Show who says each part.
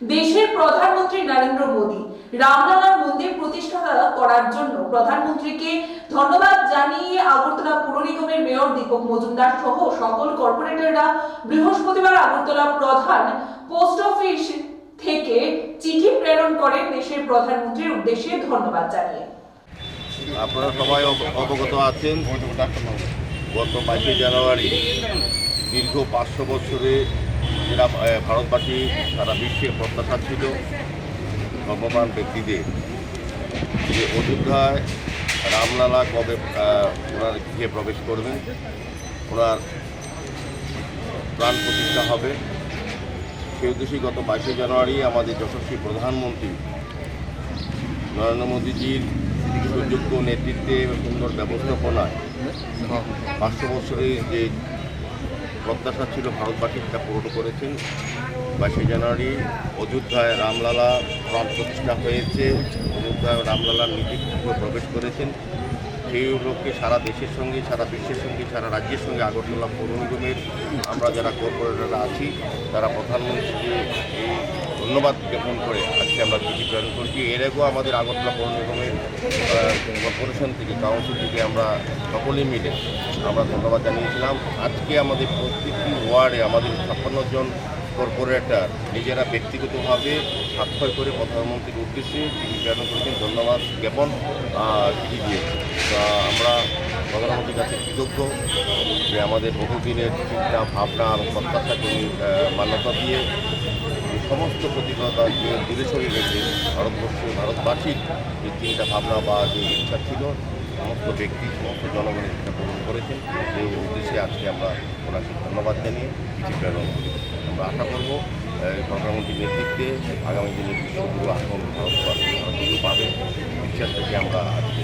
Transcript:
Speaker 1: দেশের প্রধানমন্ত্রী নরেন্দ্র মোদী রামলালার মন্দির প্রতিষ্ঠা করার জন্য প্রধানমন্ত্রীকে ধন্যবাদ জানিয়ে আগরতলা পুর নিগমের মেয়র দীপক মজুমদার সহ সকল কর্পোরেটররা বৃহস্পতিবার আগরতলা প্রধান পোস্ট অফিস থেকে চিঠি প্রেরণ করেন দেশের প্রধানমন্ত্রীর উদ্দেশ্যে ধন্যবাদ জানিয়ে।
Speaker 2: আপনারা সবাই অবগত আছেন, গত 22 জানুয়ারি দীর্ঘ 500 বছরে যারা ভারতবাসী সারা বিশ্বের প্রত্যাশা ছিল ধর্মপ্রাণ ব্যক্তিদের যে অযোধ্যায় রামলালা কবে ওনার গৃহে প্রবেশ করবেন, ওনার প্রাণ প্রতিষ্ঠা হবে, সেই উদ্দেশ্যে গত 22 জানুয়ারি আমাদের যশস্বী প্রধানমন্ত্রী নরেন্দ্র মোদীজির সুযোগ্য নেতৃত্বে সুন্দর ব্যবস্থাপনায় 500 বছরের যে প্রত্যাশা ছিল ভারতবাসী সেটা পূরণ করেছেন। 22 জানুয়ারি অযোধ্যায় রামলালা প্রাণ প্রতিষ্ঠা হয়েছে, অযোধ্যায় রামলালার নীতিগৃহে প্রবেশ করেছেন। সেই উপলক্ষে সারা দেশের সঙ্গে, সারা বিশ্বের সঙ্গে, সারা রাজ্যের সঙ্গে আগরতলা পৌর নিগমের আমরা যারা কর্পোরেটররা আছি তারা প্রধানমন্ত্রীকে এই ধন্যবাদ জ্ঞাপন করে আজকে আমরা চিঠি প্রেরণ করছি। এর আগেও আমাদের আগরতলা পৌর নিগমের কর্পোরেশন থেকে, কাউন্সিল থেকে আমরা সকলে মিলে আমরা ধন্যবাদ জানিয়েছিলাম। আজকে আমাদের প্রত্যেকটি ওয়ার্ডে আমাদের 56 জন কর্পোরেটর নিজেরা ব্যক্তিগতভাবে স্বাক্ষর করে প্রধানমন্ত্রীর উদ্দেশ্যে চিঠি প্রেরণ করেছেন, ধন্যবাদ জ্ঞাপন চিঠি দিয়েছে। আমরা প্রধানমন্ত্রীর কাছে কৃতজ্ঞ যে আমাদের বহুদিনের চিন্তা ভাবনা এবং প্রত্যাশাকে মান্যতা দিয়ে সমস্ত প্রতিকূলতাকে দূরে সরিয়ে রেখে ভারতবাসীর যে চিন্তা ভাবনা বা যে ইচ্ছা ছিল সমস্ত ব্যক্তি, সমস্ত জনগণের সেটা পূরণ করেছেন। সেই উদ্দেশ্যে আজকে আমরা ওনাকে ধন্যবাদ জানিয়ে চিঠি প্রেরণ করি। আমরা আশা করব প্রধানমন্ত্রীর নেতৃত্বে আগামী দিনে বিশ্বগুরু আসন ভারত পাবে, বিশ্বাস থেকে আমরা আজকে